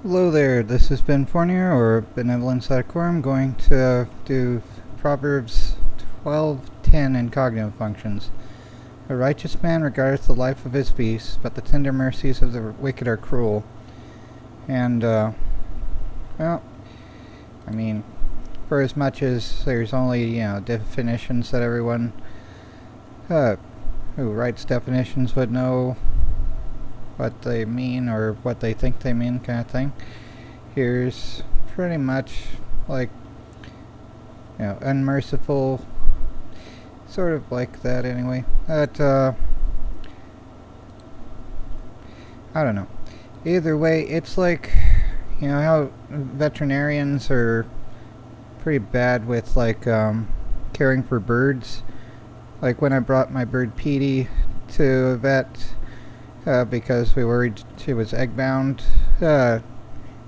Hello there, this is Ben Fournier, or Benevolence at Core. I'm going to do Proverbs 12:10 in cognitive functions. A righteous man regardeth the life of his beasts, but the tender mercies of the wicked are cruel. And, well, I mean, for as much as there's only, definitions that everyone who writes definitions would know what they mean or what they think they mean, kind of thing. Here's pretty much like, unmerciful, sort of like that anyway. But, I don't know. Either way, it's like, how veterinarians are pretty bad with, like, caring for birds. Like when I brought my bird Petey to a vet, because we worried she was egg-bound.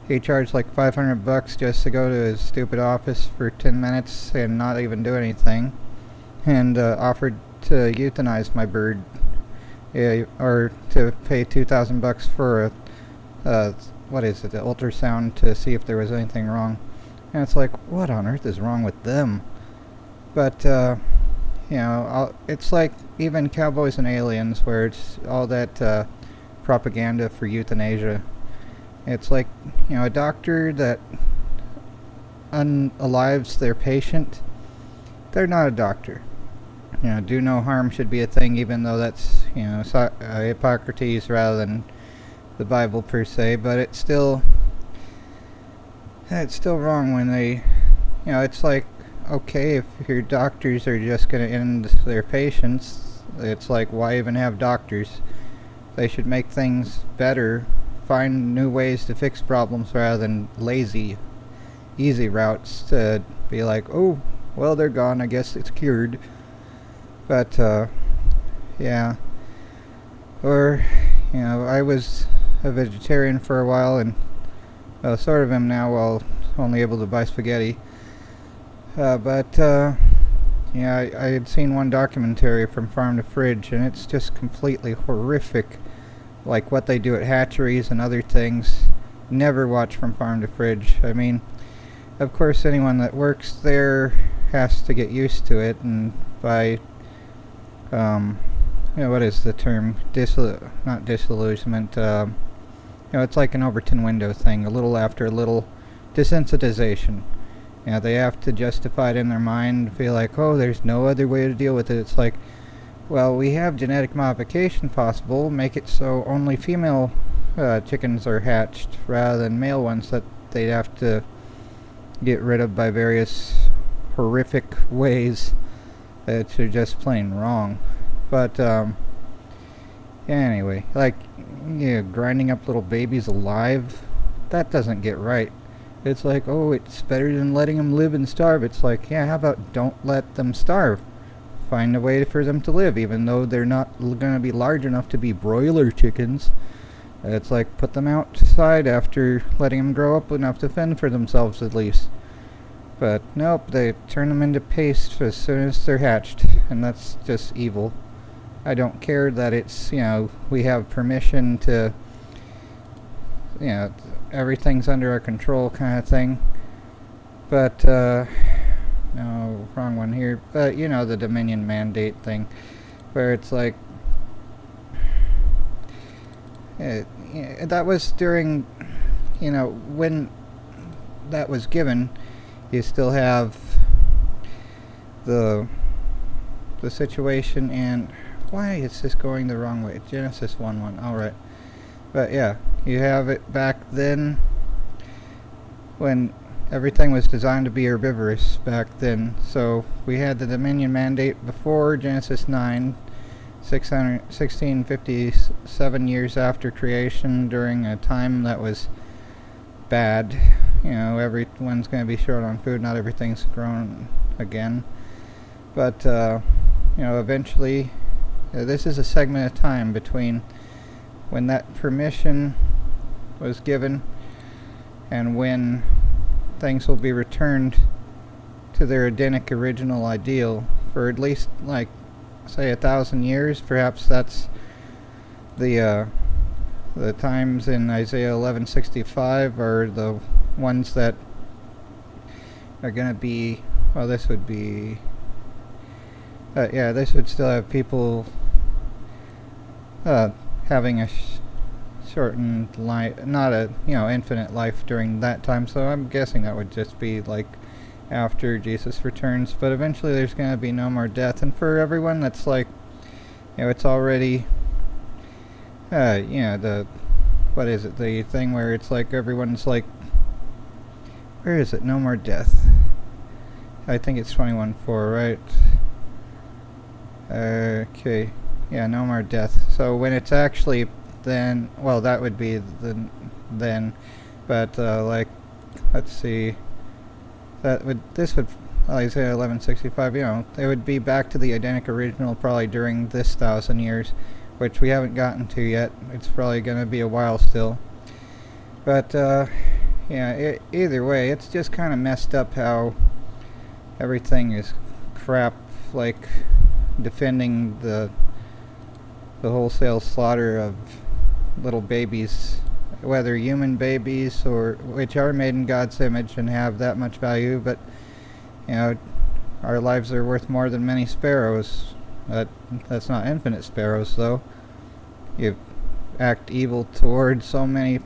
He charged like $500 just to go to his stupid office for 10 minutes and not even do anything, and offered to euthanize my bird, or to pay $2,000 for a ultrasound to see if there was anything wrong. And it's like, what on earth is wrong with them? But it's like even Cowboys and Aliens, where it's all that propaganda for euthanasia. It's like, a doctor that unalives their patient, they're not a doctor. Do no harm should be a thing, even though that's, Hippocrates rather than the Bible per se, but it's still wrong when they, it's like, okay, if your doctors are just going to end their patients, it's like, why even have doctors? They should make things better, find new ways to fix problems rather than lazy, easy routes to be like, oh, well, they're gone, I guess it's cured. But, yeah. Or, I was a vegetarian for a while, and sort of am now, while only able to buy spaghetti. I had seen one documentary from Farm to Fridge, and it's just completely horrific. Like what they do at hatcheries and other things. Never watch From Farm to Fridge. I mean, of course, anyone that works there has to get used to it, and by, what is the term? Not disillusionment. It's like an Overton window thing. A little after a little, desensitization. They have to justify it in their mind, feel like, oh, there's no other way to deal with it. It's like, well, we have genetic modification possible, make it so only female chickens are hatched rather than male ones that they'd have to get rid of by various horrific ways that are just plain wrong. But, anyway, like, grinding up little babies alive, that doesn't get right. It's like, oh, it's better than letting them live and starve. It's like, yeah, how about don't let them starve? Find a way for them to live, even though they're not going to be large enough to be broiler chickens. It's like, put them outside after letting them grow up enough to fend for themselves at least. But nope, they turn them into paste as soon as they're hatched, and that's just evil. I don't care that it's, we have permission to, everything's under our control kind of thing. But, no, wrong one here. But, the Dominion mandate thing, where it's like, that was during, when that was given, you still have the situation, and why is this going the wrong way? Genesis 1:1, alright. But yeah, you have it back then when everything was designed to be herbivorous back then. So we had the Dominion mandate before Genesis 9, 1657 years after creation, during a time that was bad. Everyone's going to be short on food, not everything's grown again. But, eventually, this is a segment of time between when that permission was given and when things will be returned to their Edenic original ideal for at least, like, say 1,000 years. Perhaps that's the the times in Isaiah 11:65 are the ones that are going to be, well, this would be, yeah, this would still have people having a shortened life, not a, infinite life during that time. So I'm guessing that would just be like after Jesus returns. But eventually there's going to be no more death. And for everyone that's like, it's already, the, what is it, the thing where it's like everyone's like, where is it, no more death? I think it's 21:4, right? Okay, yeah, no more death. So when it's actually then, well, that would be then, but like, let's see, this would Isaiah 11:65. It would be back to the Edenic original probably during this 1,000 years, which we haven't gotten to yet. It's probably going to be a while still. But yeah, either way, it's just kind of messed up how everything is crap, like defending the wholesale slaughter of little babies, whether human babies or which are made in God's image and have that much value, but our lives are worth more than many sparrows. That's not infinite sparrows, though. You act evil towards so many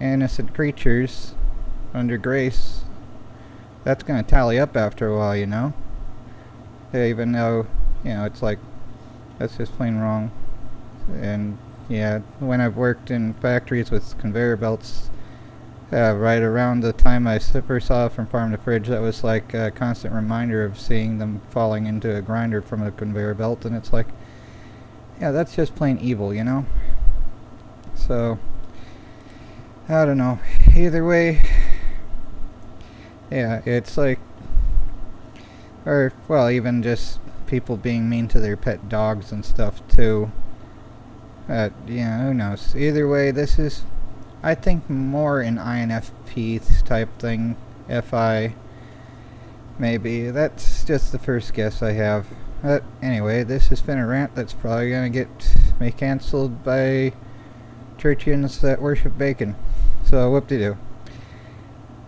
innocent creatures under grace, that's going to tally up after a while, even though, it's like, that's just plain wrong. And yeah, when I've worked in factories with conveyor belts, right around the time I first saw it from farm to fridge, that was like a constant reminder of seeing them falling into a grinder from a conveyor belt, and it's like, yeah, that's just plain evil, So, I don't know. Either way, yeah, it's like, or, well, even just people being mean to their pet dogs and stuff, too. Who knows. Either way, this is, I think, more an INFP type thing. FI, maybe. That's just the first guess I have. But anyway, this has been a rant that's probably going to get me cancelled by churchians that worship bacon. So, whoop-de-doo.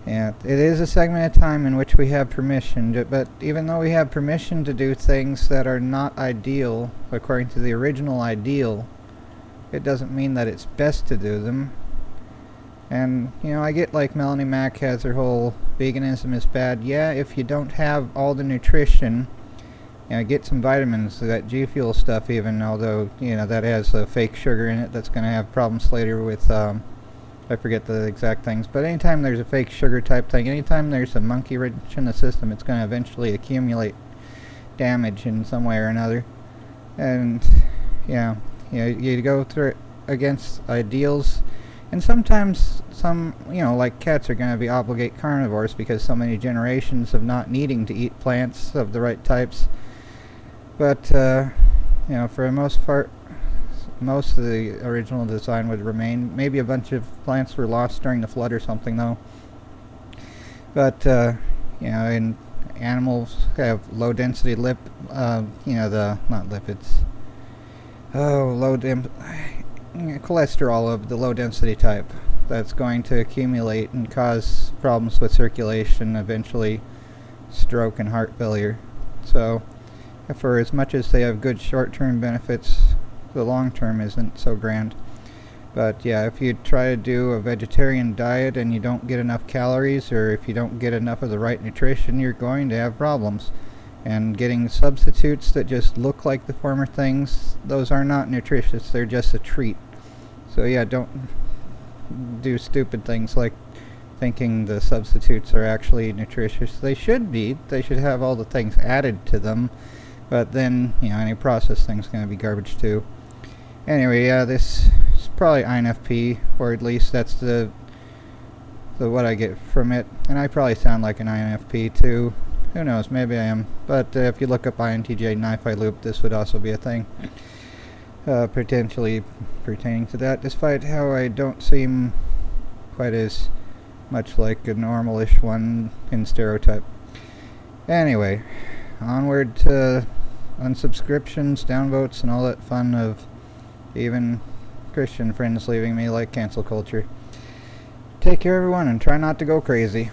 Yeah, it is a segment of time in which we have permission, but even though we have permission to do things that are not ideal, according to the original ideal, it doesn't mean that it's best to do them. And, I get like Melanie Mack has her whole veganism is bad. Yeah, if you don't have all the nutrition, get some vitamins, that G Fuel stuff even, although, that has a fake sugar in it that's going to have problems later with, I forget the exact things, but anytime there's a fake sugar type thing, anytime there's a monkey wrench in the system, it's going to eventually accumulate damage in some way or another. And, you go through it against ideals, and sometimes some, like cats are going to be obligate carnivores because so many generations of not needing to eat plants of the right types. But, for the most part, most of the original design would remain. Maybe a bunch of plants were lost during the flood or something, though. But, and animals have low density not lipids. Cholesterol of the low density type that's going to accumulate and cause problems with circulation, eventually stroke and heart failure. So, for as much as they have good short-term benefits, the long term isn't so grand. But yeah, if you try to do a vegetarian diet and you don't get enough calories, or if you don't get enough of the right nutrition, you're going to have problems. And getting substitutes that just look like the former things, those are not nutritious, they're just a treat. So yeah, don't do stupid things like thinking the substitutes are actually nutritious. They should be. They should have all the things added to them, but then, any processed thing's going to be garbage too. Anyway, yeah, this is probably INFP, or at least that's the what I get from it. And I probably sound like an INFP too. Who knows, maybe I am. But if you look up INTJ Ni-Fi loop, this would also be a thing. Potentially pertaining to that, despite how I don't seem quite as much like a normalish one in stereotype. Anyway, onward to unsubscriptions, downvotes, and all that fun of even Christian friends leaving me like cancel culture. Take care, everyone, and try not to go crazy.